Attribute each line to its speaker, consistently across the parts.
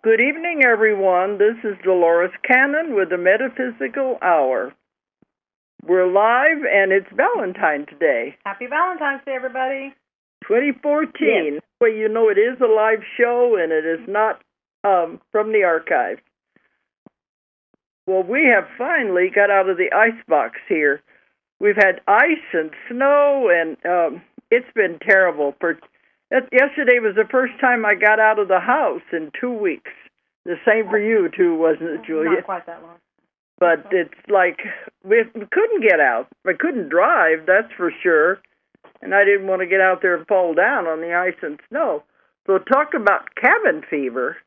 Speaker 1: Good evening, everyone. This is Dolores Cannon with the Metaphysical Hour. We're live, and it's Valentine today.
Speaker 2: Happy Valentine's Day, everybody.
Speaker 1: 2014.
Speaker 2: Yes.
Speaker 1: Well, you know it is a live show, and it is not from the archive. Well, we have finally got out of the icebox here. We've had ice and snow, and it's been terrible. Yesterday was the first time I got out of the house in 2 weeks. The same for you, too, wasn't it, Julia?
Speaker 2: Not quite that long.
Speaker 1: But it's like we couldn't get out. I couldn't drive, that's for sure. And I didn't want to get out there and fall down on the ice and snow. So talk about cabin fever.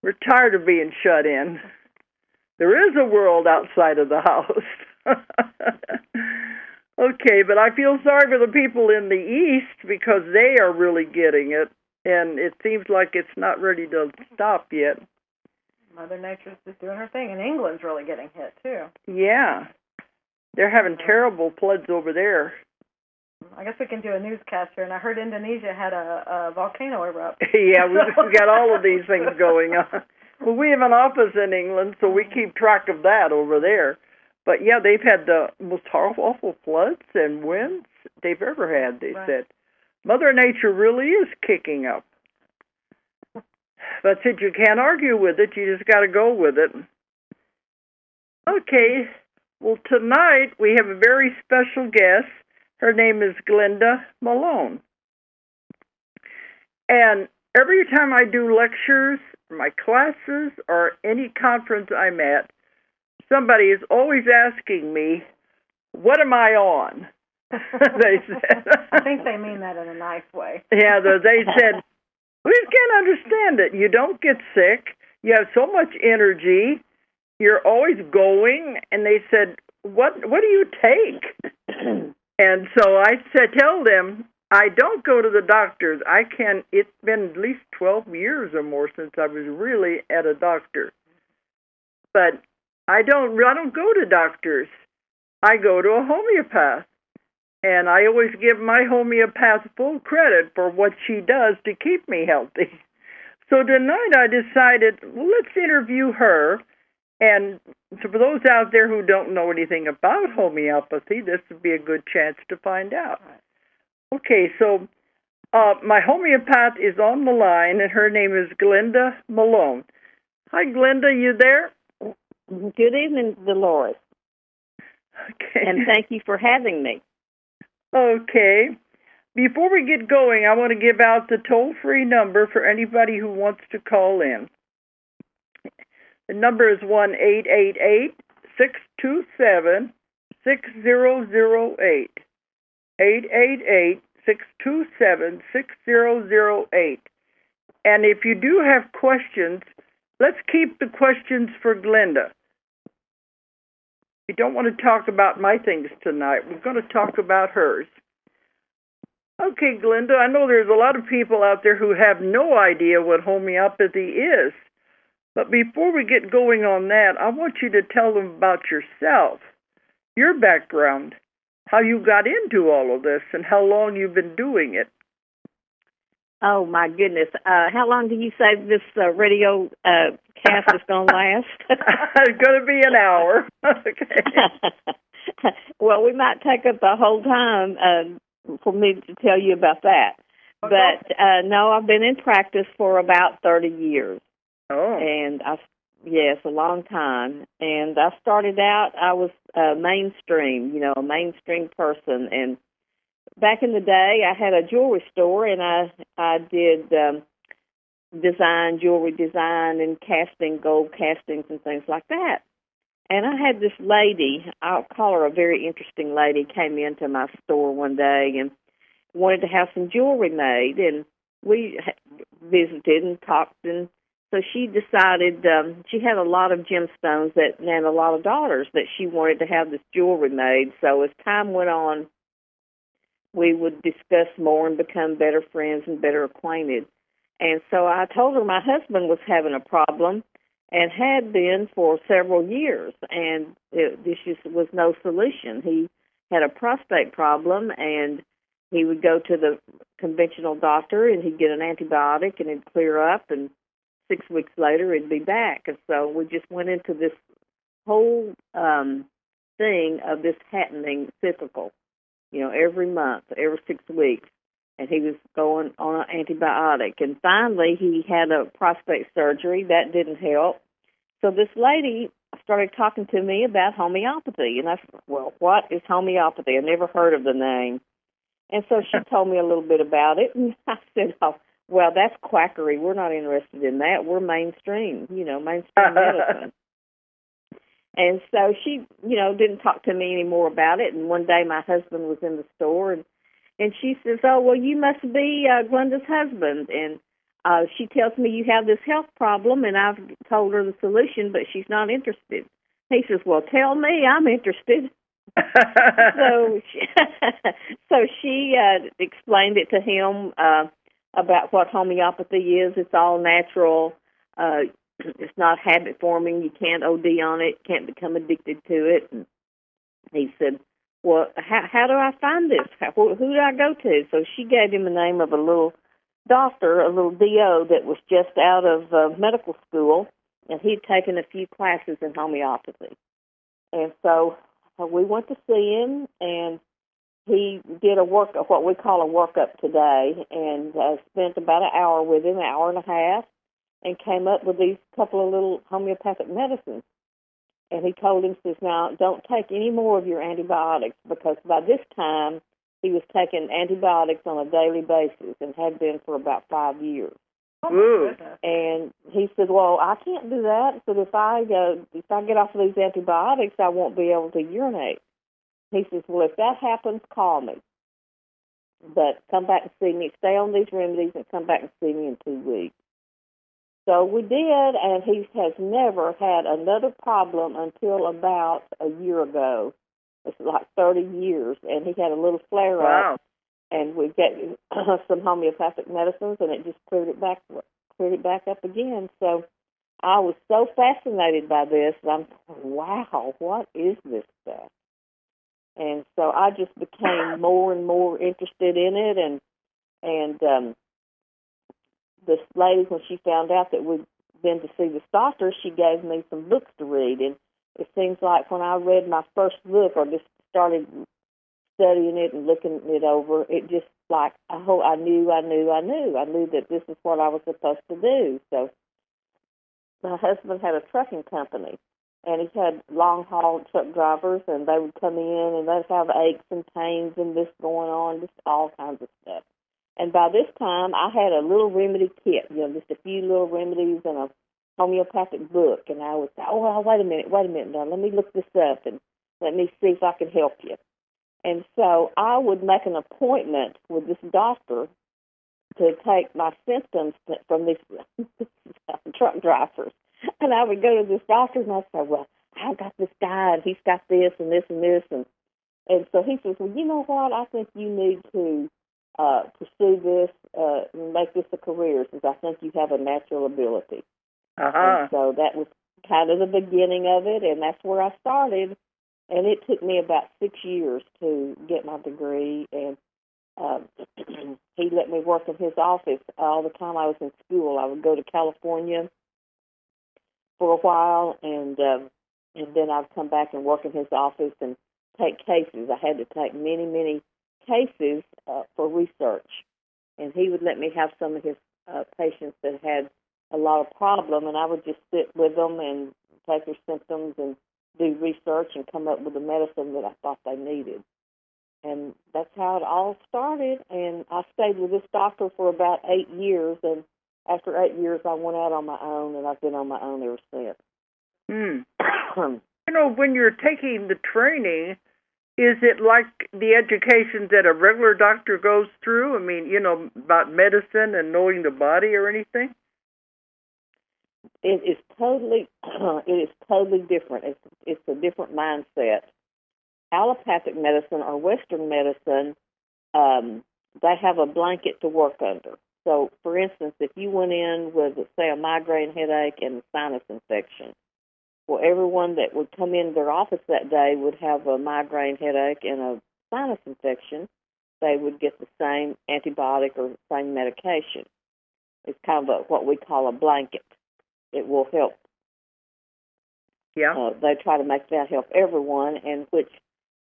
Speaker 1: We're tired of being shut in. There is a world outside of the house. Okay, but I feel sorry for the people in the East because they are really getting it, and it seems like it's not ready to stop yet.
Speaker 2: Mother Nature's just doing her thing, and England's really getting hit, too.
Speaker 1: Yeah. They're having terrible floods over there.
Speaker 2: I guess we can do a newscast here, and I heard Indonesia had a volcano erupt.
Speaker 1: Yeah, we've got all of these things going on. Well, we have an office in England, so we keep track of that over there. But, yeah, they've had the most awful floods and winds they've ever had, they said. Mother Nature really is kicking up. That's it. You can't argue with it. You just got to go with it. Okay. Well, tonight we have a very special guest. Her name is Glenda Malone. And every time I do lectures, my classes, or any conference I'm at, somebody is always asking me, what am I on? They said.
Speaker 2: I think they mean that in a nice way.
Speaker 1: Yeah, they said, we just can't understand it. You don't get sick. You have so much energy. You're always going. And they said, what do you take? And so I said, tell them, I don't go to the doctors. It's been at least 12 years or more since I was really at a doctor. But I don't go to doctors. I go to a homeopath. And I always give my homeopath full credit for what she does to keep me healthy. So tonight I decided, well, let's interview her. And so for those out there who don't know anything about homeopathy, this would be a good chance to find out. Okay, so my homeopath is on the line, and her name is Glenda Malone. Hi, Glenda, you there?
Speaker 3: Good evening, Dolores.
Speaker 1: Okay.
Speaker 3: And thank you for having me.
Speaker 1: Okay. Before we get going, I want to give out the toll-free number for anybody who wants to call in. The number is 1-888-627-6008. 888-627-6008. And if you do have questions, let's keep the questions for Glenda. We don't want to talk about my things tonight. We're going to talk about hers. Okay, Glenda, I know there's a lot of people out there who have no idea what homeopathy is. But before we get going on that, I want you to tell them about yourself, your background, how you got into all of this, and how long you've been doing it.
Speaker 3: Oh, my goodness. How long do you say this radio cast is going to last?
Speaker 1: It's going to be an hour. Okay.
Speaker 3: Well, we might take up the whole time for me to tell you about that. Okay. But, no, I've been in practice for about 30 years.
Speaker 1: Oh.
Speaker 3: And, yes, a long time. And I started out, I was mainstream, a mainstream person. And back in the day, I had a jewelry store, and I did jewelry design and casting, gold castings and things like that. And I had this lady, I'll call her a very interesting lady, came into my store one day and wanted to have some jewelry made. And we visited and talked, and so she decided she had a lot of gemstones and a lot of daughters that she wanted to have this jewelry made. So as time went on, we would discuss more and become better friends and better acquainted. And so I told her my husband was having a problem and had been for several years, and this just was no solution. He had a prostate problem, and he would go to the conventional doctor, and he'd get an antibiotic, and it'd clear up. And 6 weeks later it'd be back. And so we just went into this whole thing of this happening cyclical, every month, every 6 weeks. And he was going on an antibiotic. And finally, he had a prostate surgery. That didn't help. So this lady started talking to me about homeopathy. And I said, well, what is homeopathy? I never heard of the name. And so she told me a little bit about it. And I said, oh, well, that's quackery. We're not interested in that. We're mainstream, mainstream medicine. And so she, didn't talk to me anymore about it. And one day my husband was in the store, and she says, oh, well, you must be Glenda's husband. And she tells me you have this health problem, and I've told her the solution, but she's not interested. He says, well, tell me, I'm interested. So she explained it to him about what homeopathy is. It's all natural. It's not habit forming. You can't OD on it. Can't become addicted to it. And he said, well, how do I find this? Who do I go to? So she gave him the name of a little doctor, a little DO that was just out of medical school, and he'd taken a few classes in homeopathy. And so we went to see him, and he did what we call a workup today, and spent about an hour with him, an hour and a half, and came up with these couple of little homeopathic medicines. And he told him, says, now, don't take any more of your antibiotics, because by this time he was taking antibiotics on a daily basis and had been for about 5 years.
Speaker 2: Oh,
Speaker 3: and he said, well, I can't do that. So if I get off of these antibiotics, I won't be able to urinate. He says, well, if that happens, call me. But come back and see me. Stay on these remedies and come back and see me in 2 weeks. So we did, and he has never had another problem until about a year ago. It's like 30 years, and he had a little flare-up.
Speaker 1: Wow.
Speaker 3: And we gave some homeopathic medicines, and it just cleared it back up again. So I was so fascinated by this, and I'm thinking, wow, what is this stuff? And so I just became more and more interested in it, and this lady, when she found out that we'd been to see this doctor, she gave me some books to read. And it seems like when I read my first book or just started studying it and looking it over, it just like, I knew that this is what I was supposed to do. So my husband had a trucking company, and he had long-haul truck drivers, and they would come in, and they'd have aches and pains and this going on, just all kinds of stuff. And by this time, I had a little remedy kit, just a few little remedies and a homeopathic book. And I would say, oh, well, wait a minute, now let me look this up and let me see if I can help you. And so I would make an appointment with this doctor to take my symptoms from these truck drivers. And I would go to this doctor, and I'd say, well, I've got this guy, and he's got this and this and this. And so he says, well, you know what, I think you need to pursue this, make this a career, since I think you have a natural ability. And so that was kind of the beginning of it, and that's where I started. And it took me about 6 years to get my degree, and he let me work in his office all the time I was in school. I would go to California for a while, and then I'd come back and work in his office and take cases. I had to take many, many cases for research, and he would let me have some of his patients that had a lot of problem, and I would just sit with them and take their symptoms and do research and come up with the medicine that I thought they needed. And that's how it all started, and I stayed with this doctor for about 8 years, and after 8 years I went out on my own, and I've been on my own ever since.
Speaker 1: When you're taking the training, is it like the education that a regular doctor goes through? I mean, about medicine and knowing the body or anything?
Speaker 3: It is totally different. It's a different mindset. Allopathic medicine or Western medicine, they have a blanket to work under. So, for instance, if you went in with, say, a migraine headache and a sinus infection, well, everyone that would come into their office that day would have a migraine headache and a sinus infection. They would get the same antibiotic or same medication. It's kind of what we call a blanket. it will help.
Speaker 1: Yeah.
Speaker 3: They try to make that help everyone, and which,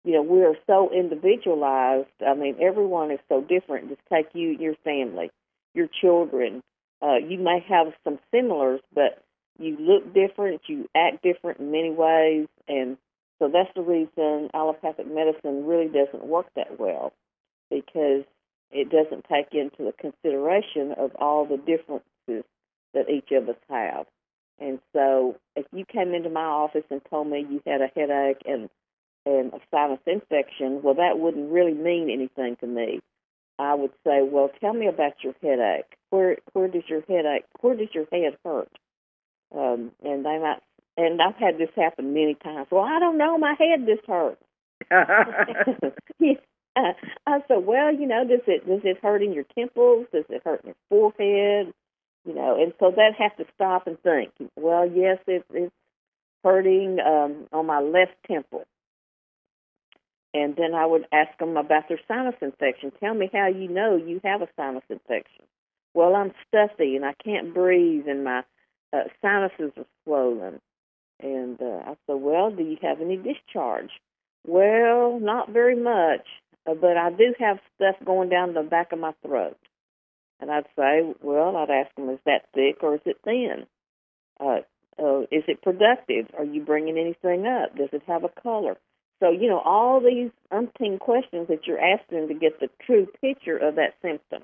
Speaker 3: we are so individualized. I mean, everyone is so different. Just take you, your family, your children. You may have some similars, but you look different, you act different in many ways, and so that's the reason allopathic medicine really doesn't work that well, because it doesn't take into the consideration of all the differences that each of us have. And so if you came into my office and told me you had a headache and a sinus infection, well, that wouldn't really mean anything to me. I would say, well, tell me about your headache. Where does your head hurt? And they might, and I've had this happen many times. Well, I don't know, my head just hurts. I said, well, does it hurt in your temples? Does it hurt in your forehead? And so they'd have to stop and think. Well, yes, it's hurting on my left temple. And then I would ask them about their sinus infection. Tell me how you know you have a sinus infection. Well, I'm stuffy and I can't breathe and my sinuses are swollen. And I said, well, do you have any discharge? Well, not very much, but I do have stuff going down the back of my throat. And I'd say, well, I'd ask them, is that thick or is it thin? Is it productive? Are you bringing anything up? Does it have a color? So, all these umpteen questions that you're asking to get the true picture of that symptom.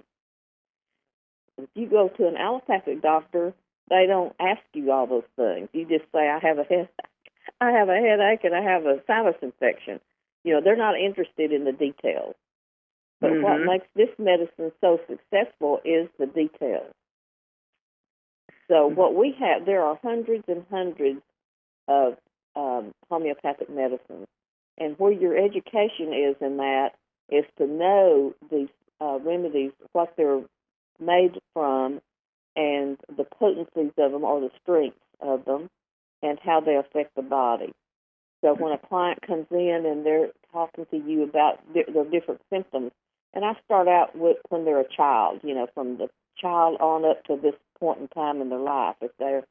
Speaker 3: If you go to an allopathic doctor, they don't ask you all those things. You just say, I have a headache, and I have a sinus infection. They're not interested in the details. But what makes this medicine so successful is the details. So what we have, there are hundreds and hundreds of homeopathic medicines. And where your education is in that is to know these remedies, what they're made from, and the potencies of them or the strengths of them, and how they affect the body. So when a client comes in and they're talking to you about their different symptoms, and I start out with when they're a child, from the child on up to this point in time in their life, if they're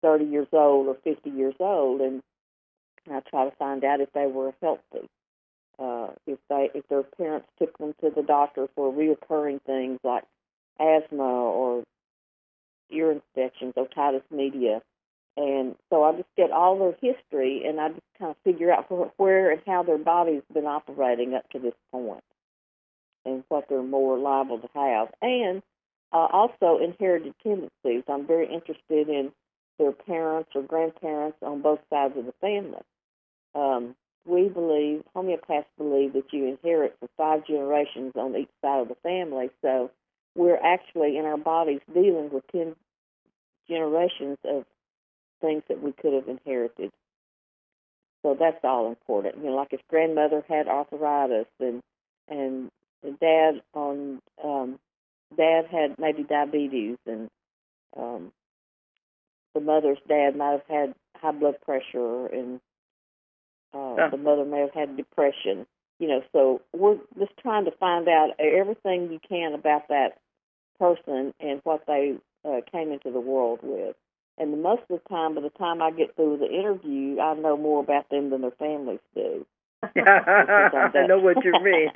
Speaker 3: 30 years old or 50 years old, and I try to find out if they were healthy, if their parents took them to the doctor for reoccurring things like asthma or ear infections, otitis media. And so I just get all their history, and I just kind of figure out where and how their body's been operating up to this point and what they're more liable to have. And also inherited tendencies. I'm very interested in their parents or grandparents on both sides of the family. Homeopaths believe that you inherit for 5 generations on each side of the family. So we're actually in our bodies dealing with 10 generations of things that we could have inherited. So that's all important. Like if grandmother had arthritis and dad had maybe diabetes, and the mother's dad might have had high blood pressure, and the mother may have had depression. So we're just trying to find out everything you can about that person and what they came into the world with. And most of the time, by the time I get through the interview, I know more about them than their families do.
Speaker 1: I know what you mean.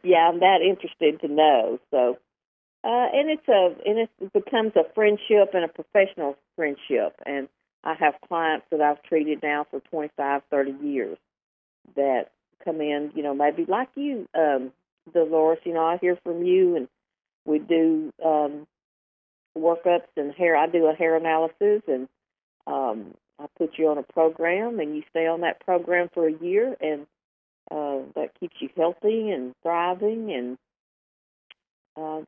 Speaker 3: Yeah, I'm that interested to know. So, and it becomes a friendship and a professional friendship. And I have clients that I've treated now for 25, 30 years that come in, maybe like you, Dolores. I hear from you, and we do workups and hair. I do a hair analysis, and I put you on a program, and you stay on that program for a year, and that keeps you healthy and thriving. And I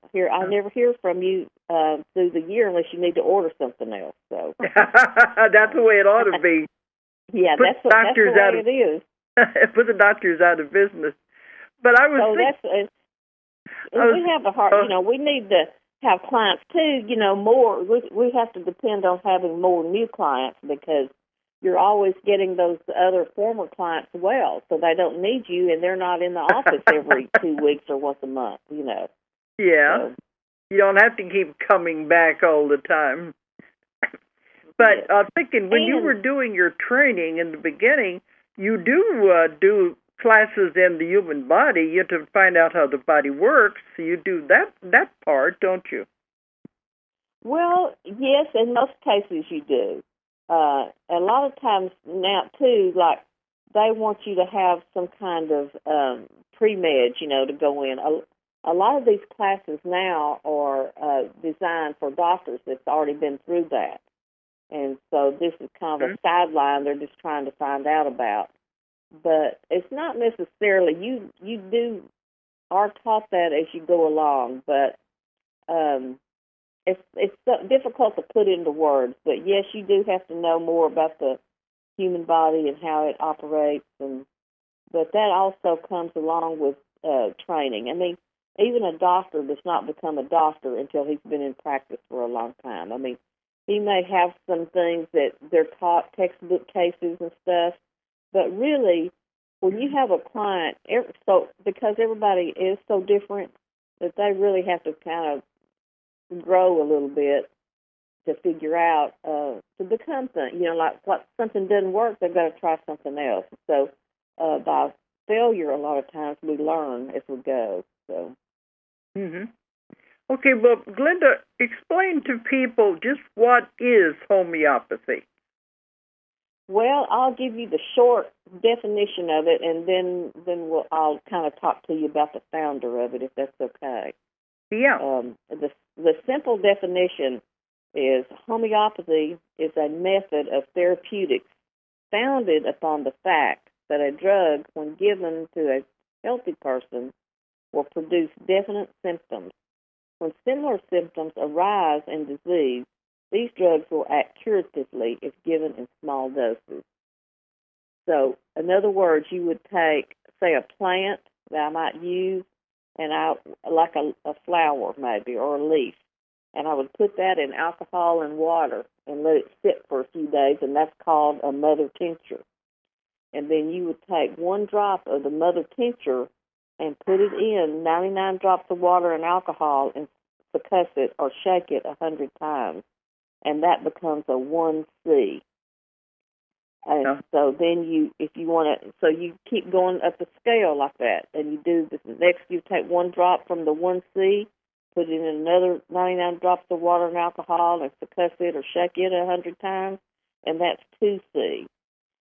Speaker 3: never hear from you through the year unless you need to order something else. So
Speaker 1: that's the way it ought to be.
Speaker 3: Yeah, that's the way it is.
Speaker 1: Put the doctors out of business. But I was thinking,
Speaker 3: we have a heart. We need to have clients too. More. We have to depend on having more new clients, because you're always getting those other former clients well, so they don't need you, and they're not in the office every 2 weeks or once a month.
Speaker 1: Yeah. So, you don't have to keep coming back all the time. But I was thinking, when you
Speaker 3: And
Speaker 1: were doing your training in the beginning, you do classes in the human body. You have to find out how the body works. So you do that part, don't you?
Speaker 3: well, yes, in most cases you do. A lot of times now too, like they want you to have some kind of pre-med, to go in. A lot of these classes now are designed for doctors that's already been through that. And so this is kind of a sideline they're just trying to find out about. But it's not necessarily, you are taught that as you go along, but it's so difficult to put into words. But yes, you do have to know more about the human body and how it operates, but that also comes along with training. I mean, even a doctor does not become a doctor until he's been in practice for a long time. I mean, he may have some things that they're taught, textbook cases and stuff, but really, when you have a client, so because everybody is so different, that they really have to kind of grow a little bit to figure out to become something. Like what something doesn't work, they've got to try something else. So by failure, a lot of times we learn as we go. So.
Speaker 1: Okay, well, Glenda, explain to people just what is homeopathy.
Speaker 3: Well, I'll give you the short definition of it, and then I'll kind of talk to you about the founder of it, if that's okay.
Speaker 1: Yeah.
Speaker 3: The simple definition is homeopathy is a method of therapeutics founded upon the fact that a drug, when given to a healthy person, will produce definite symptoms. When similar symptoms arise in disease, these drugs will act curatively if given in small doses. So, in other words, you would take, say, a plant that I might use, and like a flower maybe, or a leaf, and I would put that in alcohol and water and let it sit for a few days, and that's called a mother tincture. And then you would take 1 drop of the mother tincture and put it in 99 drops of water and alcohol and succuss it or shake it 100 times. And that becomes a 1C. And so then if you want to, so you keep going up the scale like that. And you do this. Next, you take 1 drop from the 1C, put it in another 99 drops of water and alcohol and succuss it or shake it 100 times, and that's 2C.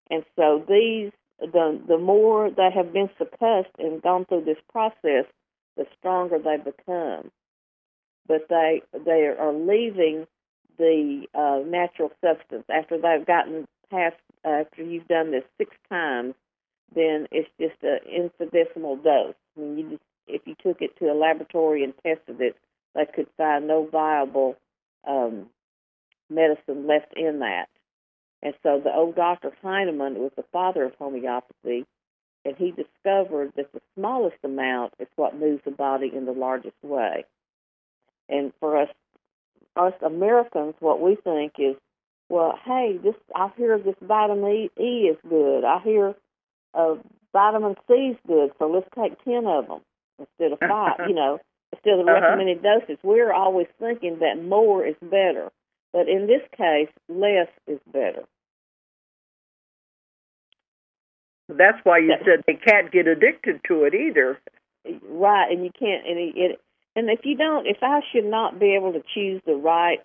Speaker 3: And so these, the more they have been succussed and gone through this process, the stronger they become. But they are leaving the natural substance after they've gotten past. After you've done this 6 times, then it's just an infinitesimal dose. I mean, if you took it to a laboratory and tested it, they could find no viable medicine left in that. And so the old Dr. Hahnemann was the father of homeopathy, and he discovered that the smallest amount is what moves the body in the largest way. And for us Americans, what we think is, well, hey, I hear this vitamin E is good. I hear vitamin C is good, so let's take 10 of them instead of 5, instead of the recommended doses. We're always thinking that more is better. But in this case, less is better.
Speaker 1: That's why you said they can't get addicted to it either.
Speaker 3: Right, and you can't. And if I should not be able to choose the right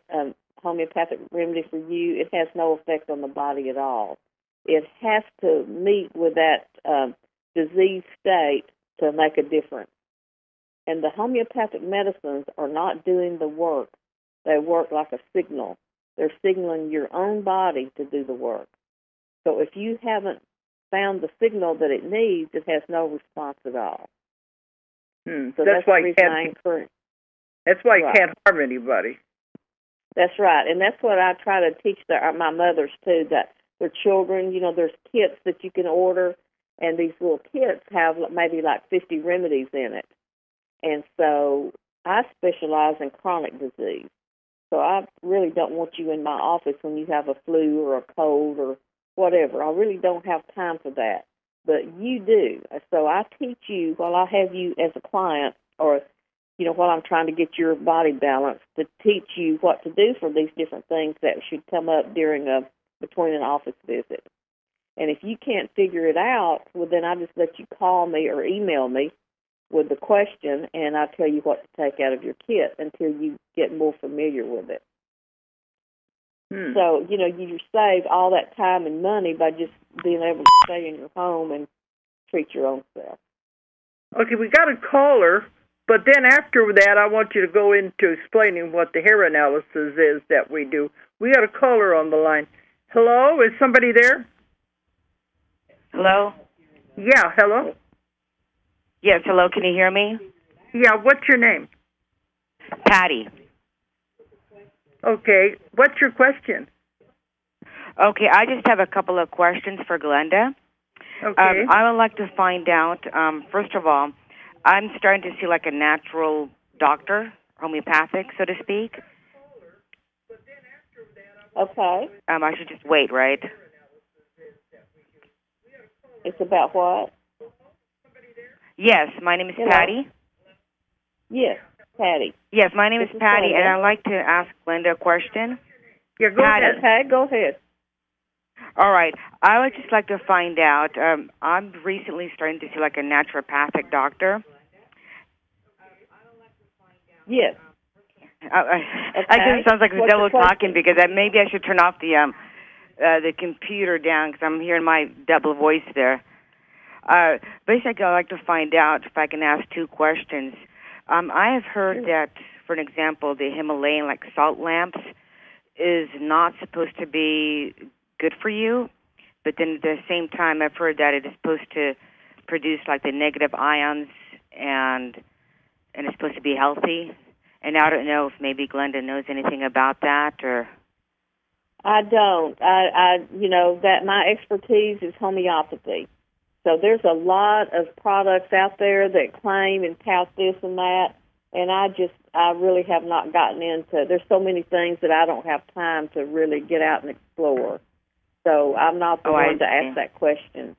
Speaker 3: homeopathic remedy for you, it has no effect on the body at all. It has to meet with that disease state to make a difference. And the homeopathic medicines are not doing the work. They work like a signal. They're signaling your own body to do the work. So if you haven't found the signal that it needs, it has no response at all. So that's why you can't.
Speaker 1: That's why you can't harm anybody.
Speaker 3: That's right, and that's what I try to teach my mothers too. That their children, there's kits that you can order, and these little kits have maybe like 50 remedies in it. And so I specialize in chronic disease. So I really don't want you in my office when you have a flu or a cold or whatever. I really don't have time for that. But you do. So I teach you while I have you as a client, or while I'm trying to get your body balanced, to teach you what to do for these different things that should come up between an office visit. And if you can't figure it out, well, then I just let you call me or email me with the question, and I'll tell you what to take out of your kit until you get more familiar with it. So, you save all that time and money by just being able to stay in your home and treat your own self.
Speaker 1: Okay, we got a caller, but then after that, I want you to go into explaining what the hair analysis is that we do. We got a caller on the line. Hello, is somebody there?
Speaker 4: Hello?
Speaker 1: Yeah, hello?
Speaker 4: Yes, hello, can you hear me?
Speaker 1: Yeah, what's your name?
Speaker 4: Patty.
Speaker 1: Okay, what's your question?
Speaker 4: Okay, I just have a couple of questions for Glenda.
Speaker 1: Okay.
Speaker 4: I would like to find out, first of all, I'm starting to see like a natural doctor, homeopathic, so to speak.
Speaker 3: Okay.
Speaker 4: I should just wait, right?
Speaker 3: It's about what?
Speaker 4: Yes, my name is Patty.
Speaker 3: Yes, Patty.
Speaker 4: Yes, my name is Patty,
Speaker 3: Glenda.
Speaker 4: and I'd like to ask Glenda a question.
Speaker 1: Yeah, go ahead.
Speaker 3: Okay, go ahead.
Speaker 4: All right. I would just like to find out, I'm recently starting to see like a naturopathic doctor.
Speaker 3: Yes.
Speaker 4: I guess it sounds like
Speaker 3: What's
Speaker 4: double
Speaker 3: your question?
Speaker 4: talking because maybe I should turn off the computer down because I'm hearing my double voice there. Basically, I'd like to find out if I can ask two questions. I have heard that, for an example, the Himalayan like salt lamps is not supposed to be good for you, but then at the same time, I've heard that it is supposed to produce like the negative ions and it's supposed to be healthy. And I don't know if maybe Glenda knows anything about that or.
Speaker 3: I don't. That my expertise is homeopathy. So there's a lot of products out there that claim and tout this and that, and I really have not gotten into. There's so many things that I don't have time to really get out and explore. So I'm not the one to ask that question.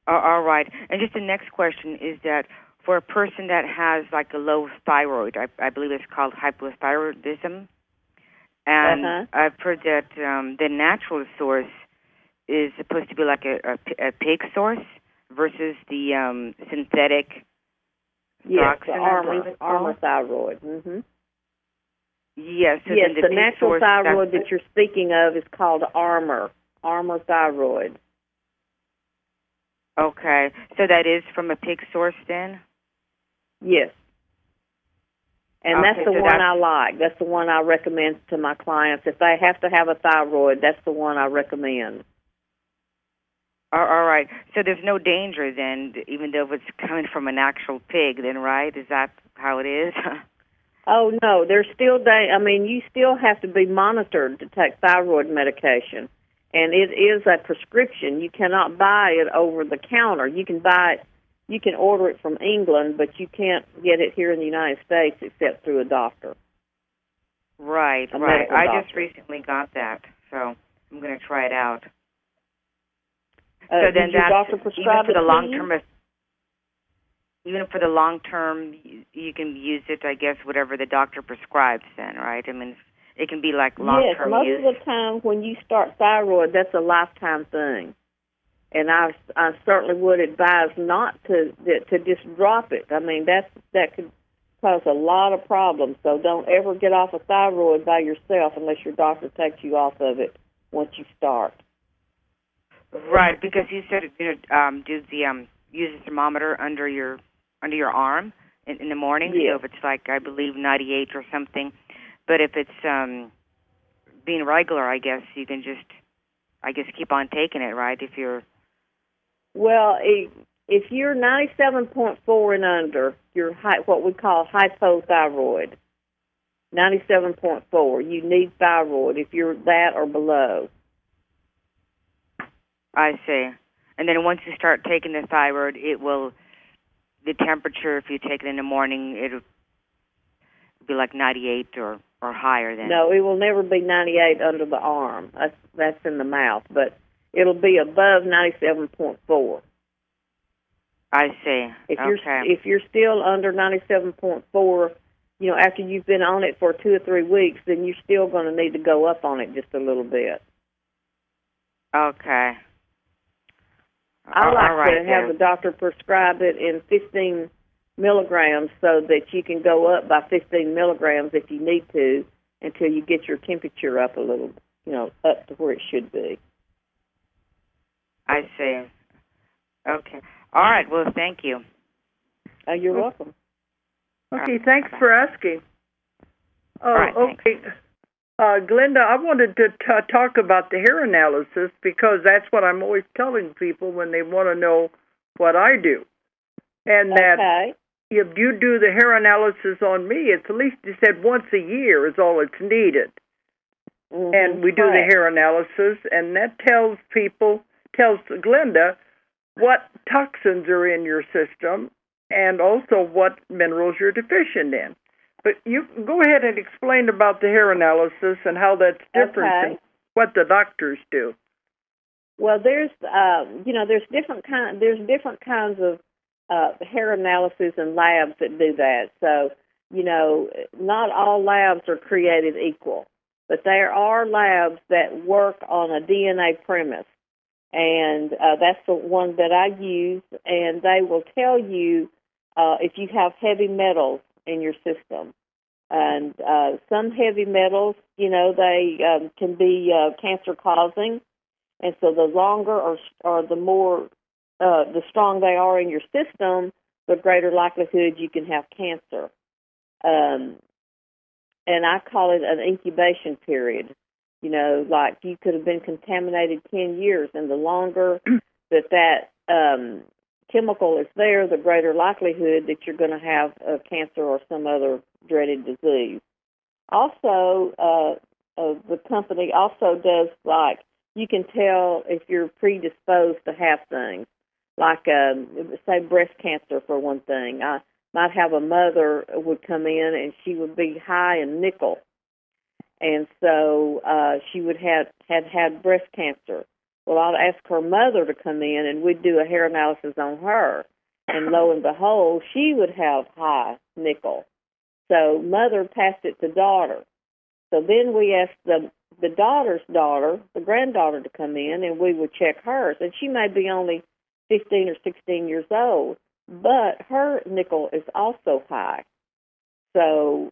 Speaker 4: All right. And just the next question is that for a person that has like a low thyroid, I believe it's called hypothyroidism, and I've heard that the natural source is supposed to be like a pig source versus the synthetic.
Speaker 3: Yes, the armor thyroid. Mm-hmm.
Speaker 4: Yes. So
Speaker 3: yes,
Speaker 4: then
Speaker 3: the natural thyroid that you're speaking of is called armor thyroid.
Speaker 4: Okay, so that is from a pig source then?
Speaker 3: Yes. And that's the one I like. That's the one I recommend to my clients. If they have to have a thyroid, that's the one I recommend.
Speaker 4: All right. So there's no danger then, even though it's coming from an actual pig then, right? Is that how it is?
Speaker 3: Oh, no. There's still you still have to be monitored to take thyroid medication. And it is a prescription. You cannot buy it over the counter. You can buy it. You can order it from England, but you can't get it here in the United States except through a doctor.
Speaker 4: Right. I just recently got that, so I'm going to try it out. So then
Speaker 3: your doctor prescribe
Speaker 4: even for the long
Speaker 3: to you?
Speaker 4: term, even for the long term, you can use it. I guess whatever the doctor prescribes, then, right? I mean, it can be like long term use.
Speaker 3: Yes, most of the time when you start thyroid, that's a lifetime thing, and I certainly would advise not to just drop it. I mean, that could cause a lot of problems. So don't ever get off of thyroid by yourself unless your doctor takes you off of it once you start.
Speaker 4: Right, because you said use a thermometer under your arm in the morning.
Speaker 3: Yeah.
Speaker 4: So if it's like I believe 98 or something, but if it's being regular, I guess you can just keep on taking it, right? If you're
Speaker 3: if you're 97.4 and under, you're what we call hypothyroid. 97.4, you need thyroid if you're that or below.
Speaker 4: I see. And then once you start taking the thyroid, the temperature, if you take it in the morning, it'll be like 98 or higher then.
Speaker 3: No, it will never be 98 under the arm. That's in the mouth, but it'll be above 97.4.
Speaker 4: I see.
Speaker 3: If you're still under 97.4, after you've been on it for 2 or 3 weeks, then you're still going to need to go up on it just a little bit.
Speaker 4: Okay.
Speaker 3: I like to have the doctor prescribe it in 15 milligrams so that you can go up by 15 milligrams if you need to until you get your temperature up a little, up to where it should be.
Speaker 4: I see. Okay. All right. Well, thank you.
Speaker 3: You're welcome.
Speaker 1: Okay, thanks for asking.
Speaker 4: All right,
Speaker 1: okay. Glenda, I wanted to talk about the hair analysis because that's what I'm always telling people when they want to know what I do. And that if you do the hair analysis on me, it's at least, you said, once a year is all it's needed. Mm-hmm. And we do the hair analysis, and that tells Glenda what toxins are in your system and also what minerals you're deficient in. But you go ahead and explain about the hair analysis and how that's different than what the doctors do.
Speaker 3: Well, there's different kinds of hair analysis and labs that do that. So, not all labs are created equal, but there are labs that work on a DNA premise, and that's the one that I use, and they will tell you if you have heavy metals in your system. And some heavy metals, they can be cancer-causing, and so the longer or the more the strong they are in your system, the greater likelihood you can have cancer. And I call it an incubation period. Like you could have been contaminated 10 years, and the longer that chemical is there, the greater likelihood that you're going to have cancer or some other dreaded disease. Also, the company also does, like, you can tell if you're predisposed to have things, like, say, breast cancer, for one thing. I might have a mother would come in, and she would be high in nickel, and so she would have had breast cancer. Well, I'd ask her mother to come in, and we'd do a hair analysis on her. And lo and behold, she would have high nickel. So mother passed it to daughter. So then we asked the daughter's daughter, the granddaughter, to come in, and we would check hers. And she may be only 15 or 16 years old, but her nickel is also high. So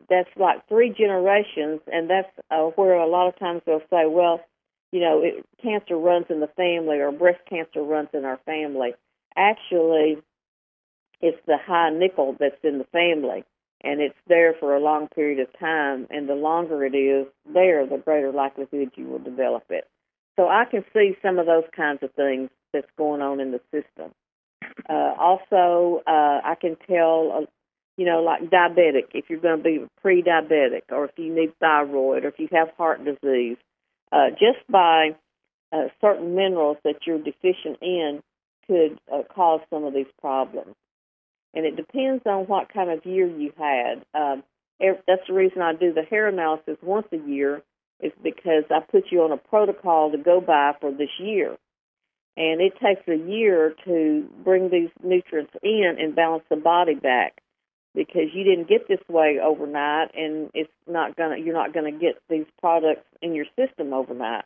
Speaker 3: that's like 3 generations, and that's where a lot of times they'll say, well, cancer runs in the family, or breast cancer runs in our family. Actually, it's the high nickel that's in the family, and it's there for a long period of time, and the longer it is there, the greater likelihood you will develop it. So I can see some of those kinds of things that's going on in the system. Also, I can tell, like diabetic, if you're going to be pre-diabetic, or if you need thyroid, or if you have heart disease, just by certain minerals that you're deficient in could cause some of these problems. And it depends on what kind of year you had. That's the reason I do the hair analysis once a year, is because I put you on a protocol to go by for this year. And it takes a year to bring these nutrients in and balance the body back, because you didn't get this way overnight, and you're not gonna get these products in your system overnight.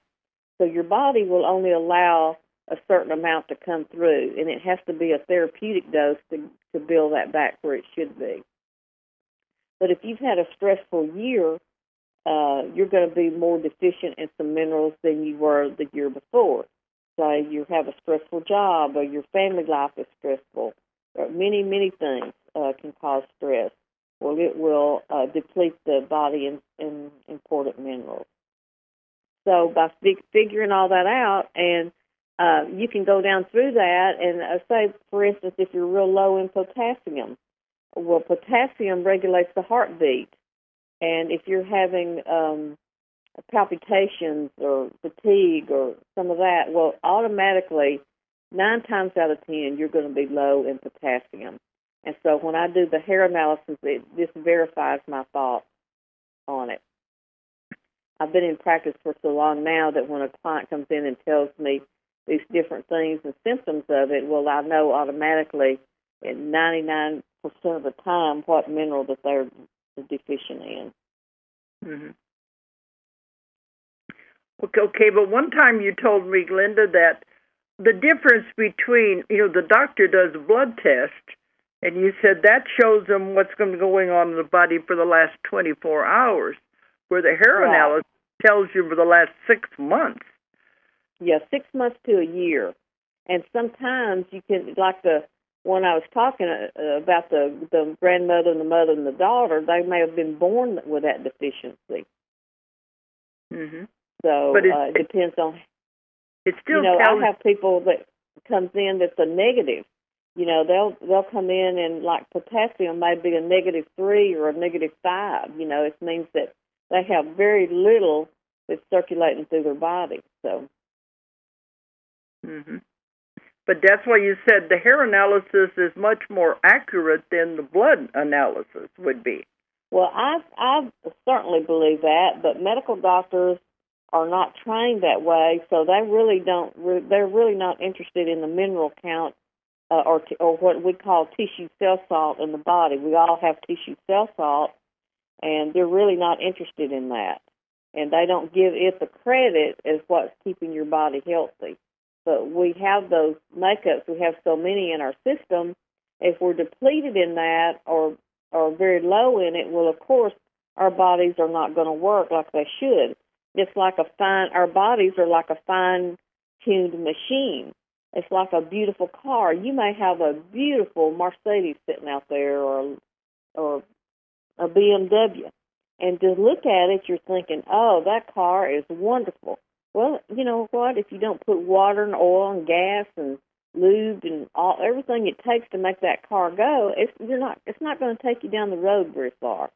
Speaker 3: So your body will only allow a certain amount to come through, and it has to be a therapeutic dose to build that back where it should be. But if you've had a stressful year, you're going to be more deficient in some minerals than you were the year before. Say you have a stressful job, or your family life is stressful, or many, many things can cause stress. Well, it will deplete the body in important minerals. So by figuring all that out, and you can go down through that, and say, for instance, if you're real low in potassium, well, potassium regulates the heartbeat. And if you're having palpitations or fatigue or some of that, well, automatically, 9 times out of 10, you're going to be low in potassium. And so when I do the hair analysis, this verifies my thoughts on it. I've been in practice for so long now that when a client comes in and tells me these different things and symptoms of it, well, I know automatically in 99% of the time what mineral that they're deficient in.
Speaker 1: Mm-hmm. Okay, but one time you told me, Glenda, that the difference between, the doctor does a blood test, and you said that shows them what's going on in the body for the last 24 hours, where the hair analysis tells you for the last 6 months.
Speaker 3: Yeah, 6 months to a year. And sometimes you can, like the one I was talking about, the grandmother and the mother and the daughter, they may have been born with that deficiency.
Speaker 1: Mm-hmm.
Speaker 3: So
Speaker 1: but
Speaker 3: it depends on.
Speaker 1: It still
Speaker 3: I have people that comes in that's a negative. They'll come in and like potassium may be a -3 or a -5. It means that they have very little that's circulating through their body. So.
Speaker 1: Mm-hmm. But that's why you said the hair analysis is much more accurate than the blood analysis would be.
Speaker 3: Well, I certainly believe that, but medical doctors are not trained that way, so they really don't. They're really not interested in the mineral count or what we call tissue cell salt in the body. We all have tissue cell salt, and they're really not interested in that, and they don't give it the credit as what's keeping your body healthy. But we have those makeups. We have so many in our system. If we're depleted in that or very low in it, well, of course, our bodies are not going to work like they should. It's like our bodies are like a fine-tuned machine. It's like a beautiful car. You may have a beautiful Mercedes sitting out there or a BMW, and to look at it, you're thinking, oh, that car is wonderful. Well, you know what? If you don't put water and oil and gas and lube and everything it takes to make that car go, it's not going to take you down the road very far.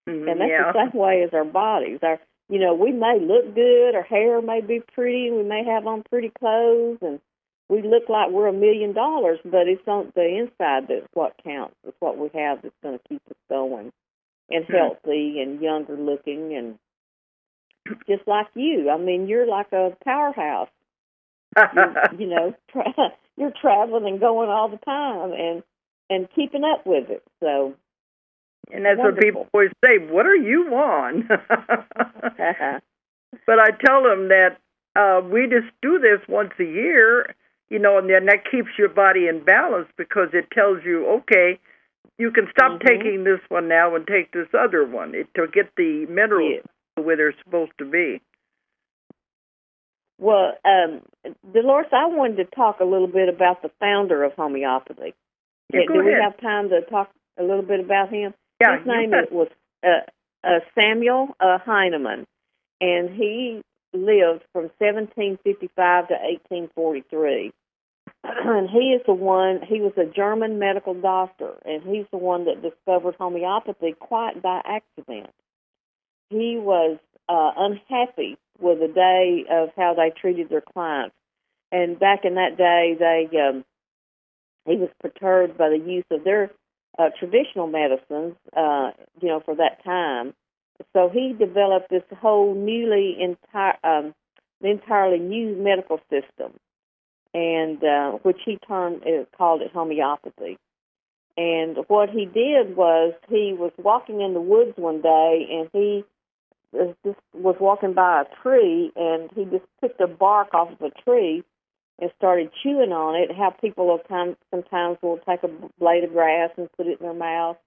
Speaker 1: Mm-hmm,
Speaker 3: and that's the same way as our bodies. We may look good, our hair may be pretty, we may have on pretty clothes, and we look like we're $1 million, but it's on the inside that's what counts. It's what we have that's going to keep us going and healthy and younger looking, and just like you. I mean, you're like a powerhouse. You're traveling and going all the time and keeping up with it. So.
Speaker 1: And that's
Speaker 3: wonderful.
Speaker 1: What people always say, what are you on? But I tell them that we just do this once a year, and then that keeps your body in balance because it tells you, okay, you can stop taking this one now and take this other one to get the minerals where they're supposed to be.
Speaker 3: Well, Dolores, I wanted to talk a little bit about the founder of homeopathy.
Speaker 1: Yeah,
Speaker 3: Do we have time to talk a little bit about him?
Speaker 1: Yeah,
Speaker 3: his name was Samuel Hahnemann, and he lived from 1755 to 1843. And he was a German medical doctor, and he's the one that discovered homeopathy quite by accident. He was unhappy with the day of how they treated their clients. And back in that day, he was perturbed by the use of their traditional medicines, for that time. So he developed this whole entirely new medical system, and which he called it homeopathy. And what he did was he was walking in the woods one day, and he was walking by a tree, and he just picked a bark off of a tree and started chewing on it. How people sometimes will take a blade of grass and put it in their mouth.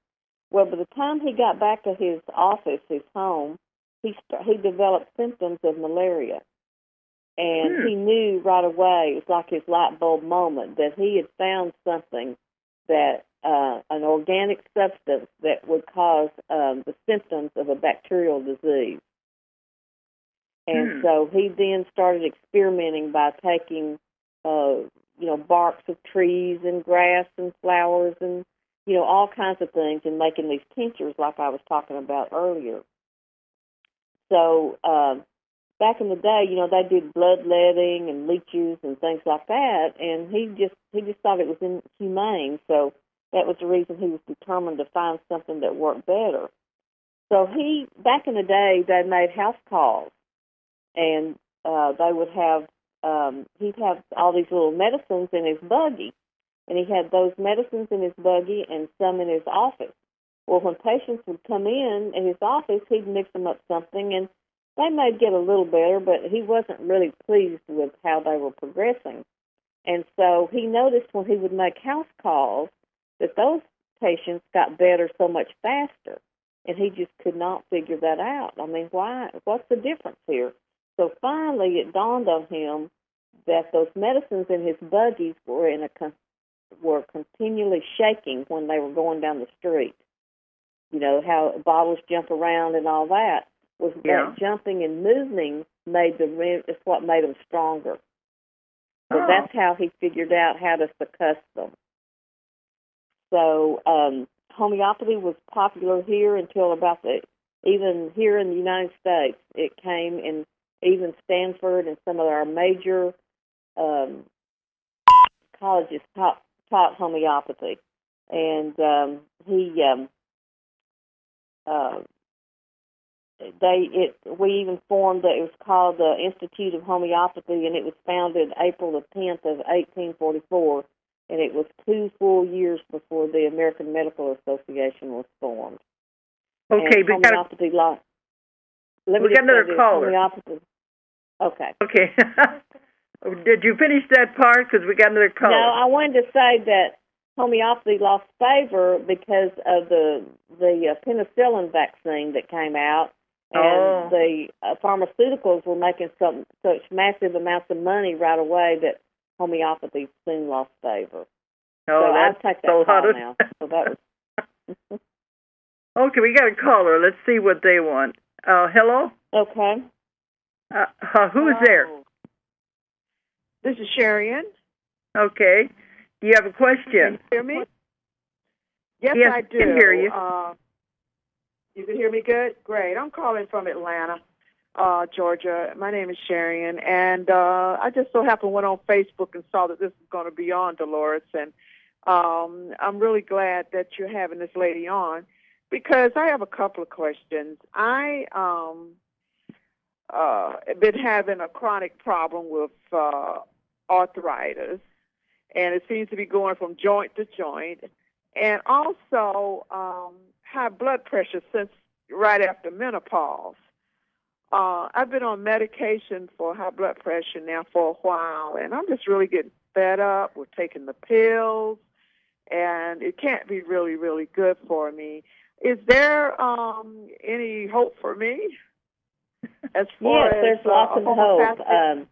Speaker 3: Well, by the time he got back to his office, his home, he developed symptoms of malaria. And he knew right away, it was like his light bulb moment, that he had found something that, an organic substance that would cause the symptoms of a bacterial disease. And so he then started experimenting by taking, barks of trees and grass and flowers and, all kinds of things and making these tinctures like I was talking about earlier. So back in the day, they did bloodletting and leeches and things like that, and he just thought it was inhumane. So that was the reason he was determined to find something that worked better. So back in the day, they made house calls, and they would have he'd have all these little medicines in his buggy, and he had those medicines in his buggy and some in his office. Well, when patients would come in his office, he'd mix them up something, and they might get a little better, but he wasn't really pleased with how they were progressing. And so he noticed when he would make house calls that those patients got better so much faster, and he just could not figure that out. I mean, why? What's the difference here? So finally it dawned on him that those medicines in his buggies were continually shaking when they were going down the street. You know, how bottles jump around and all that. That jumping and moving is what made them stronger. So that's how he figured out how to succuss them. So homeopathy was popular here until even here in the United States. It came in even Stanford and some of our major colleges taught homeopathy. And we even formed it was called the Institute of Homeopathy, and it was founded April the 10th of 1844, and it was 2 full years before the American Medical Association was formed.
Speaker 1: Okay,
Speaker 3: and homeopathy law.
Speaker 1: We got another caller.
Speaker 3: Okay.
Speaker 1: Okay. Did you finish that part? Because we got another caller.
Speaker 3: No, I wanted to say that homeopathy lost favor because of the penicillin vaccine that came out, and the pharmaceuticals were making such massive amounts of money right away that homeopathy soon lost favor. So I'll take that call now. So that was
Speaker 1: Okay, we got a caller. Let's see what they want. Hello?
Speaker 3: Okay.
Speaker 1: Who's there?
Speaker 5: This is Sharian.
Speaker 1: Okay. Do you have a question?
Speaker 5: Can you hear me? Yes, I do.
Speaker 1: I can hear you.
Speaker 5: You can hear me good? Great. I'm calling from Atlanta, Georgia. My name is Sharian, and I just so happened went on Facebook and saw that this is going to be on, Dolores, and I'm really glad that you're having this lady on because I have a couple of questions. I have been having a chronic problem with arthritis, and it seems to be going from joint to joint, and also high blood pressure since right after menopause. I've been on medication for high blood pressure now for a while, and I'm just really getting fed up with taking the pills, and it can't be really, really good for me. Is there any hope for me? As far
Speaker 3: yes, there's lots of hope.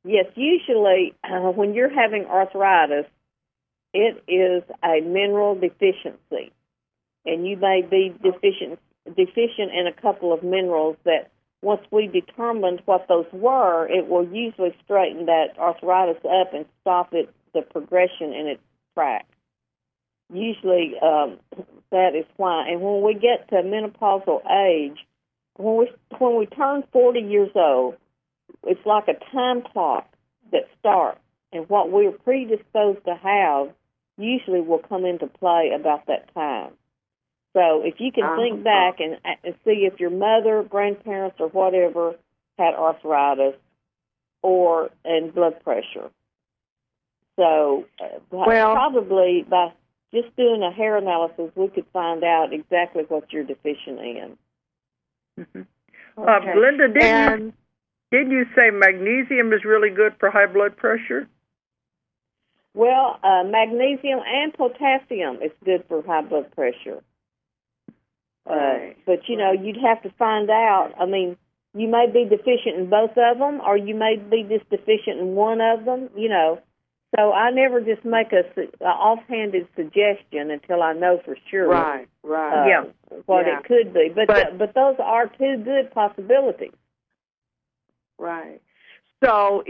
Speaker 3: Yes, usually when you're having arthritis, it is a mineral deficiency, and you may be deficient in a couple of minerals that once we determined what those were, it will usually straighten that arthritis up and stop the progression in its track. Usually that is why. And when we get to menopausal age, when we turn 40 years old, it's like a time clock that starts, and what we're predisposed to have usually will come into play about that time. So if you can think back and see if your mother, grandparents, or whatever had arthritis and blood pressure. So probably by just doing a hair analysis, we could find out exactly what you're deficient in.
Speaker 1: Mm-hmm. Okay. Glenda, didn't you say magnesium is really good for high blood pressure?
Speaker 3: Well, magnesium and potassium is good for high blood pressure. But, you'd have to find out. I mean, you may be deficient in both of them, or you may be just deficient in one of them, So I never just make a offhanded suggestion until I know for sure what it could be. But those are two good possibilities.
Speaker 5: Right. So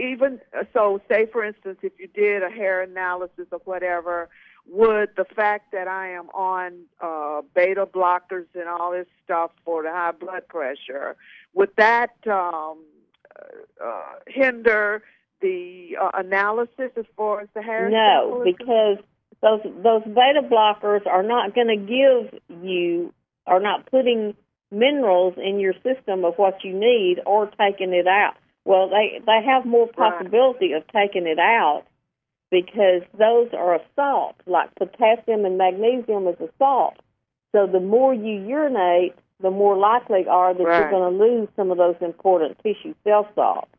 Speaker 5: say for instance, if you did a hair analysis or whatever, would the fact that I am on beta blockers and all this stuff for the high blood pressure, would that hinder the analysis as far as the hair?
Speaker 3: No, because those beta blockers are not going to are not putting minerals in your system of what you need or taking it out. Well, they have more possibility of taking it out because those are a salt, like potassium and magnesium is a salt. So the more you urinate, the more likely are that you're going to lose some of those important tissue cell salts.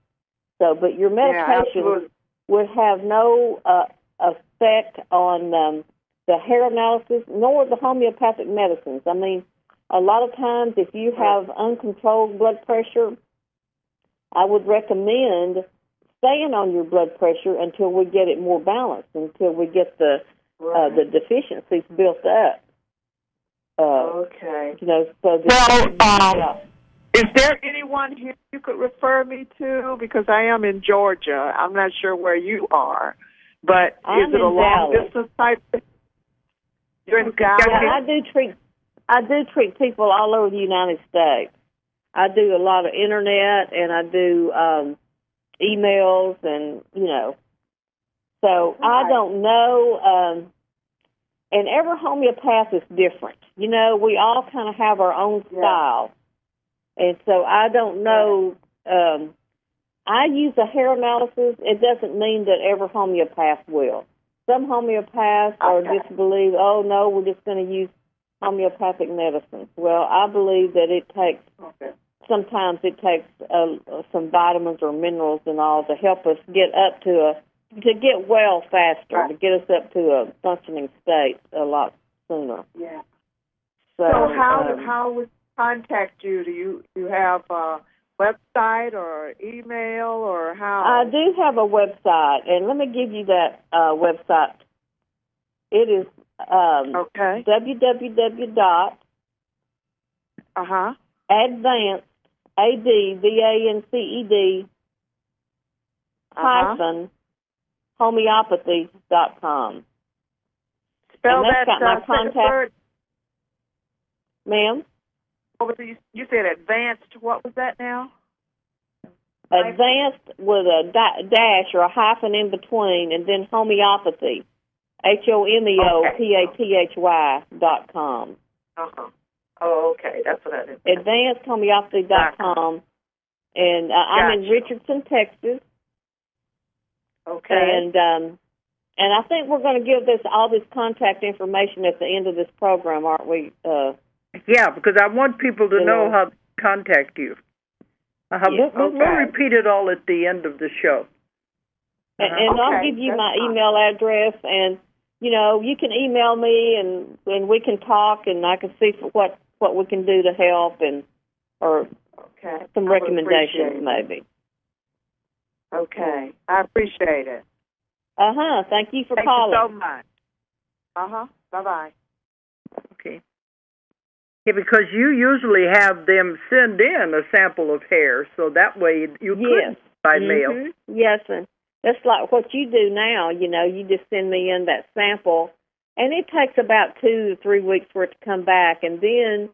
Speaker 3: So, but your medication would have no effect on the hair analysis nor the homeopathic medicines. I mean, a lot of times if you have uncontrolled blood pressure, I would recommend staying on your blood pressure until we get it more balanced, until we get the deficiencies built up.
Speaker 5: Okay.
Speaker 3: You know, so
Speaker 5: is there anyone here you could refer me to? Because I am in Georgia. I'm not sure where you are, but is it a long distance type? You're in Dallas.
Speaker 3: I do treat people all over the United States. I do a lot of internet, and I do emails, and so I don't know. And every homeopath is different. You know, we all kind of have our own style. And so I don't know. I use a hair analysis. It doesn't mean that every homeopath will. Some homeopaths are just believe, oh, no, we're just going to use homeopathic medicine. Well, I believe that it takes, sometimes it takes some vitamins or minerals and all to help us get up to get well faster, to get us up to a functioning state a lot sooner.
Speaker 5: Yeah.
Speaker 3: So
Speaker 5: how would contact you? Do you have a website or email or how?
Speaker 3: I do have a website, and let me give you that website. It is www. Advanced, ADVANCED hyphen homeopathy.com.
Speaker 5: Spell
Speaker 3: and that's
Speaker 5: that.
Speaker 3: Got my contact. Ma'am?
Speaker 5: You said advanced. What was that now?
Speaker 3: Advanced with a dash or a hyphen in between, and then homeopathy. HOMEOPATHY.com.
Speaker 5: Oh, okay. That's what that is.
Speaker 3: AdvancedHomeopathy.com. And I'm in Richardson, Texas.
Speaker 5: Okay.
Speaker 3: And I think we're going to give all this contact information at the end of this program, aren't we?
Speaker 1: Yeah, because I want people to know how to contact you. We'll repeat it all at the end of the show.
Speaker 3: And I'll give you my email address, and you can email me, and we can talk, and I can see what we can do to help, or some recommendations maybe.
Speaker 5: Okay, I appreciate it.
Speaker 3: Thank you for calling.
Speaker 5: Thank you so much. Bye-bye.
Speaker 1: Okay. Yeah, because you usually have them send in a sample of hair, so that way you could by mail.
Speaker 3: Yes, and that's like what you do now. You just send me in that sample, and it takes about 2 to 3 weeks for it to come back, and then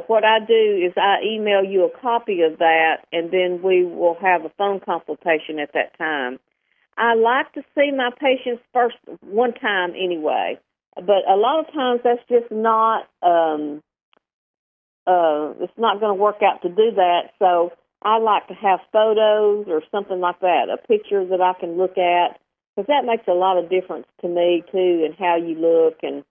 Speaker 3: what I do is I email you a copy of that, and then we will have a phone consultation at that time. I like to see my patients first one time anyway, but a lot of times that's just not, it's not going to work out to do that, so I like to have photos or something like that, a picture that I can look at, because that makes a lot of difference to me, too, and how you look and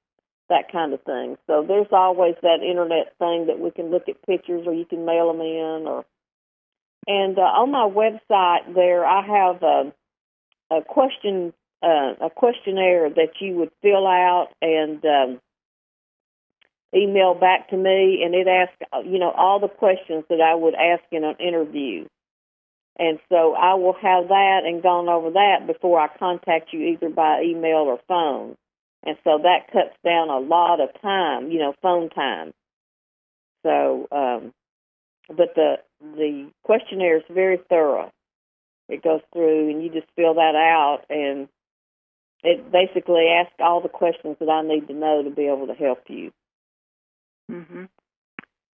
Speaker 3: that kind of thing. So there's always that internet thing that we can look at pictures, or you can mail them in. And on my website there, I have a questionnaire that you would fill out and email back to me, and it asks, all the questions that I would ask in an interview. And so I will have that and gone over that before I contact you either by email or phone. And so that cuts down a lot of time, phone time. So, but the questionnaire is very thorough. It goes through, and you just fill that out, and it basically asks all the questions that I need to know to be able to help you.
Speaker 1: Mm-hmm.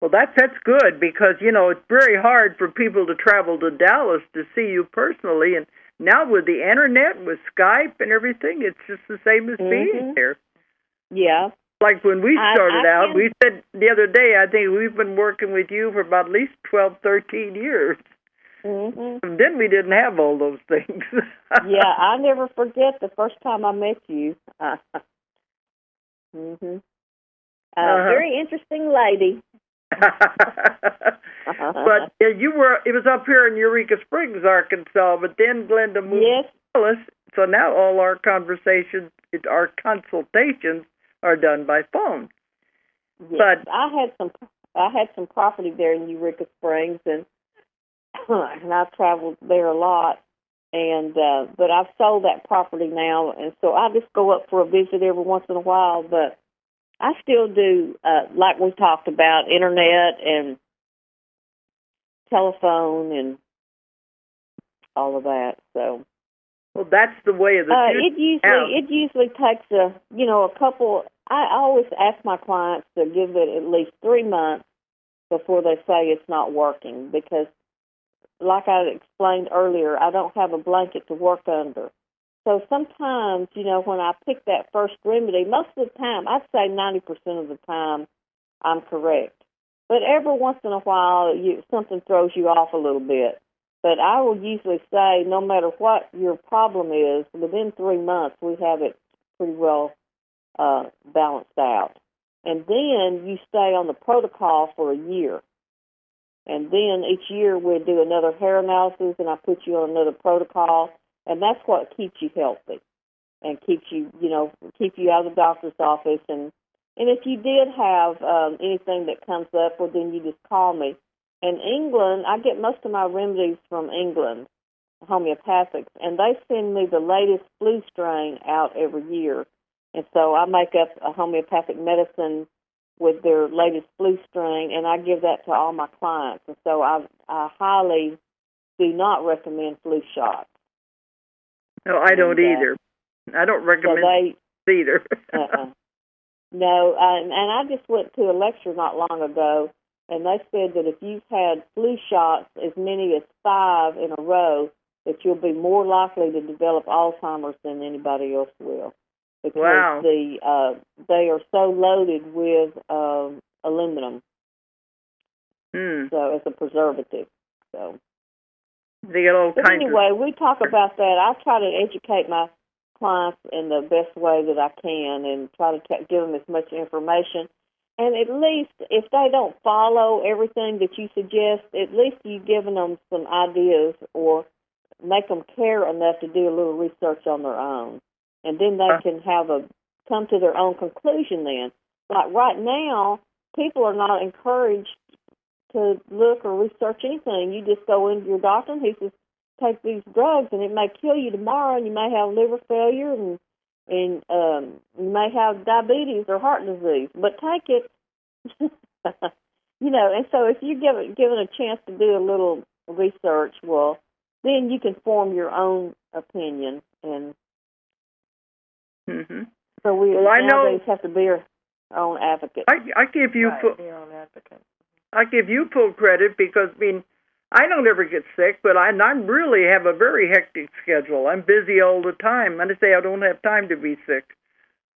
Speaker 1: Well, that's good, because, it's very hard for people to travel to Dallas to see you personally, and now with the internet, with Skype and everything, it's just the same as being there.
Speaker 3: Yeah.
Speaker 1: Like when we started out, we said the other day, I think we've been working with you for about at least 12, 13 years.
Speaker 3: Mm-hmm.
Speaker 1: Then we didn't have all those things.
Speaker 3: Yeah, I never forget the first time I met you. Mm-hmm. Very interesting lady.
Speaker 1: But you were, it was up here in Eureka Springs, Arkansas, but then Glenda moved to Dallas, so now all our conversations, our consultations are done by phone.
Speaker 3: Yes.
Speaker 1: But
Speaker 3: I had some property there in Eureka Springs, and I've traveled there a lot, and but I've sold that property now, and so I just go up for a visit every once in a while, but I still do, like we talked about, internet and telephone and all of that. So,
Speaker 1: well, that's the way of the future.
Speaker 3: It usually takes a couple. I always ask my clients to give it at least 3 months before they say it's not working, because, like I explained earlier, I don't have a blanket to work under. So sometimes, when I pick that first remedy, most of the time, I'd say 90% of the time, I'm correct. But every once in a while, something throws you off a little bit. But I will usually say, no matter what your problem is, within 3 months, we have it pretty well balanced out. And then you stay on the protocol for a year. And then each year we do another hair analysis, and I put you on another protocol. And that's what keeps you healthy and keeps you, keep you out of the doctor's office. And if you did have anything that comes up, well, then you just call me. In England, I get most of my remedies from England, homeopathics, and they send me the latest flu strain out every year. And so I make up a homeopathic medicine with their latest flu strain, and I give that to all my clients. And so I highly do not recommend flu shots.
Speaker 1: No, I don't either. I don't recommend either.
Speaker 3: No, and I just went to a lecture not long ago, and they said that if you've had flu shots as many as 5 in a row, that you'll be more likely to develop Alzheimer's than anybody else will. Because they are so loaded with aluminum, so as a preservative. So.
Speaker 1: They get all
Speaker 3: but anyway, we talk about that. I try to educate my clients in the best way that I can and try to give them as much information. And at least if they don't follow everything that you suggest, at least you've given them some ideas or make them care enough to do a little research on their own. And then they can come to their own conclusion then. Like right now, people are not encouraged to look or research anything. You just go into your doctor and he says, take these drugs and it may kill you tomorrow, and you may have liver failure and you may have diabetes or heart disease, but take it. And so if you given a chance to do a little research, well, then you can form your own opinion. And so we nowadays have to be our own advocate.
Speaker 1: I give you I give you full credit because, I don't ever get sick, but I really have a very hectic schedule. I'm busy all the time. And I say I don't have time to be sick.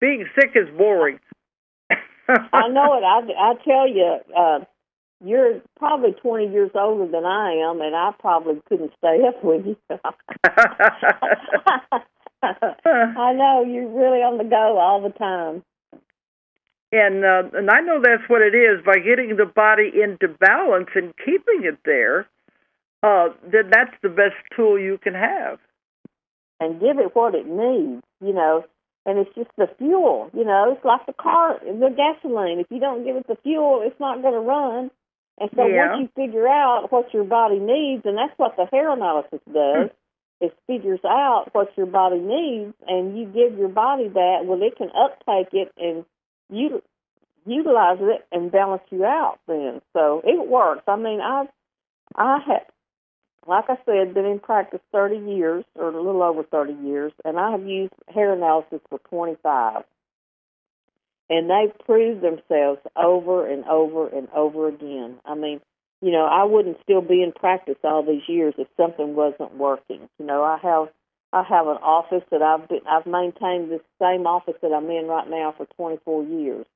Speaker 1: Being sick is boring.
Speaker 3: I know it. I tell you, you're probably 20 years older than I am, and I probably couldn't stay up with you. I know, you're really on the go all the time.
Speaker 1: And I know that's what it is. By getting the body into balance and keeping it there, then that's the best tool you can have.
Speaker 3: And give it what it needs, and it's just the fuel, it's like the car, the gasoline. If you don't give it the fuel, it's not going to run. And so once you figure out what your body needs, and that's what the hair analysis does, it figures out what your body needs, and you give your body that, well, it can uptake it and utilize it and balance you out then. So it works. I have, like I said, been in practice 30 years, or a little over 30 years, and I have used hair analysis for 25. And they've proved themselves over and over and over again. I wouldn't still be in practice all these years if something wasn't working. I have an office that I've maintained this same office that I'm in right now for 24 years.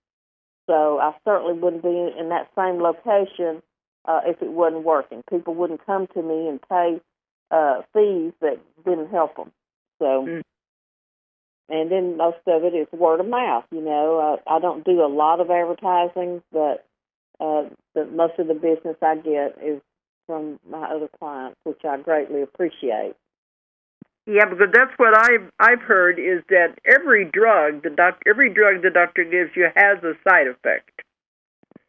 Speaker 3: So I certainly wouldn't be in that same location if it wasn't working. People wouldn't come to me and pay fees that didn't help them. So, and then most of it is word of mouth. I don't do a lot of advertising, but most of the business I get is from my other clients, which I greatly appreciate.
Speaker 1: Yeah, because that's what I've heard is that every drug the doctor gives you has a side effect.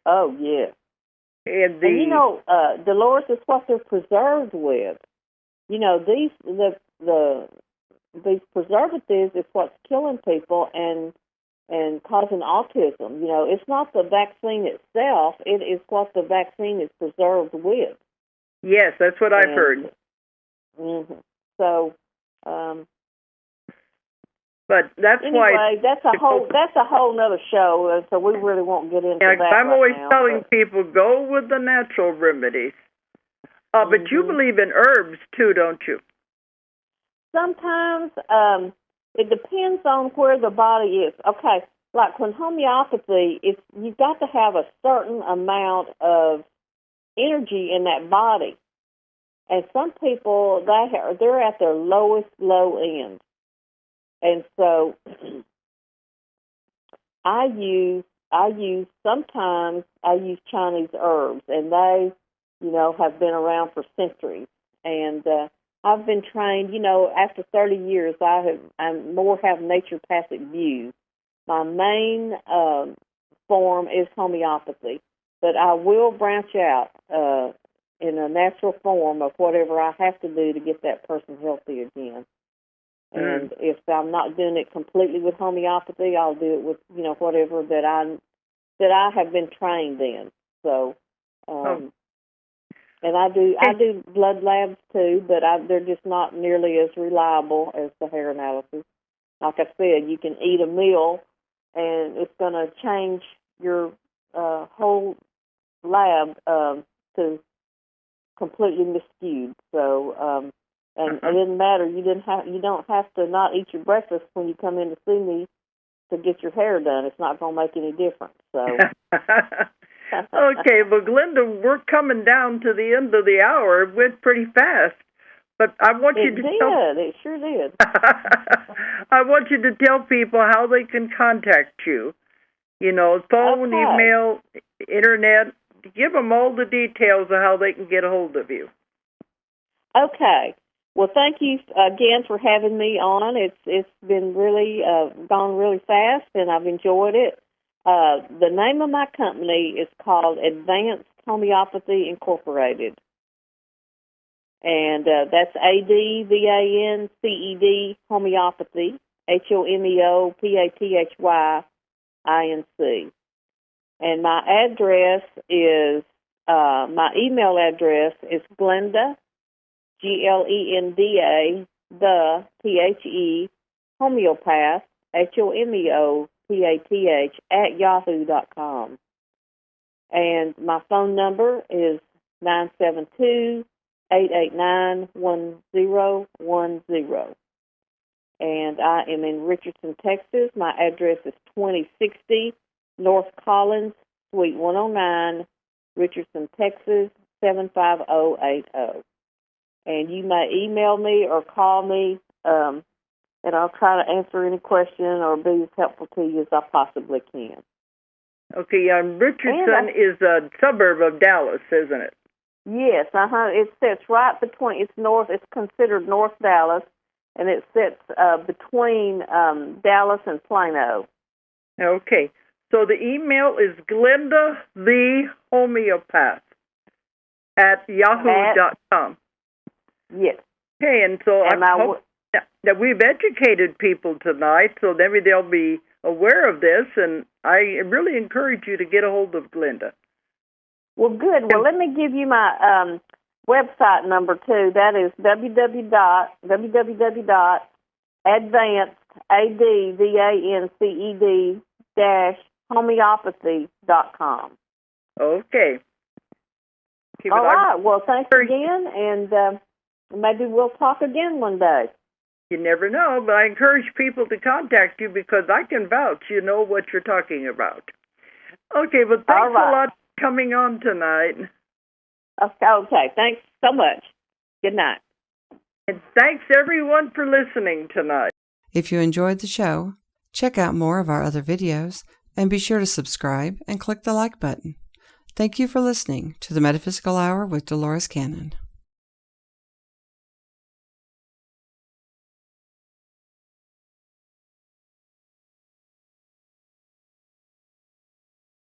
Speaker 3: Oh yeah, and Dolores, is what they're preserved with. These preservatives is what's killing people and causing autism. It's not the vaccine itself; it is what the vaccine is preserved with.
Speaker 1: Yes, that's what I've heard.
Speaker 3: Mm-hmm. So.
Speaker 1: But that's
Speaker 3: anyway, that's a whole nother show, so we really won't get into that.
Speaker 1: I'm always
Speaker 3: now,
Speaker 1: telling people go with the natural remedies. But you believe in herbs too, don't you?
Speaker 3: Sometimes it depends on where the body is. Okay, like when homeopathy, you've got to have a certain amount of energy in that body. And some people, they're at their lowest low end. And so sometimes I use Chinese herbs, and they, have been around for centuries. And I've been trained, after 30 years, I have naturopathic views. My main form is homeopathy, but I will branch out in a natural form of whatever I have to do to get that person healthy again. And if I'm not doing it completely with homeopathy, I'll do it with, whatever that I have been trained in. So, and I do blood labs too, but they're just not nearly as reliable as the hair analysis. Like I said, you can eat a meal, and it's going to change your whole lab to completely miscued. So, and it didn't matter. You don't have to not eat your breakfast when you come in to see me to get your hair done. It's not going to make any difference. So.
Speaker 1: Okay, well, Glenda, we're coming down to the end of the hour. It went pretty fast, but I want you to tell.
Speaker 3: It sure did.
Speaker 1: I want you to tell people how they can contact you. Phone, email, internet. Give them all the details of how they can get a hold of you.
Speaker 3: Okay. Well, thank you again for having me on. It's been really gone really fast, and I've enjoyed it. The name of my company is called Advanced Homeopathy Incorporated, and that's ADVANCED Homeopathy, HOMEOPATHYINC. And my address is my email address is Glenda, GLENDA, THE, homeopath, HOMEOPATH, @yahoo.com. And my phone number is 972-889-1010. And I am in Richardson, Texas. My address is 2060 North Collins, Suite 109, Richardson, Texas, 75080. And you may email me or call me, and I'll try to answer any question or be as helpful to you as I possibly can.
Speaker 1: Okay, Richardson is a suburb of Dallas, isn't it?
Speaker 3: Yes, It sits right between, it's considered North Dallas, and it sits between Dallas and Plano.
Speaker 1: Okay, so the email is Glenda the Homeopath at yahoo.com.
Speaker 3: Yes.
Speaker 1: Okay, and so I hope that we've educated people tonight, so maybe they'll be aware of this, and I really encourage you to get a hold of Glenda.
Speaker 3: Well, good. Well, let me give you my website number, too. That is www.advanced-homeopathy.com.
Speaker 1: Okay.
Speaker 3: All right. Well, thanks again, and maybe we'll talk again one day.
Speaker 1: You never know, but I encourage people to contact you because I can vouch you know what you're talking about. Okay, but thanks a lot for coming on tonight.
Speaker 3: Okay, thanks so much. Good night.
Speaker 1: And thanks, everyone, for listening tonight.
Speaker 6: If you enjoyed the show, check out more of our other videos and be sure to subscribe and click the like button. Thank you for listening to the Metaphysical Hour with Dolores Cannon.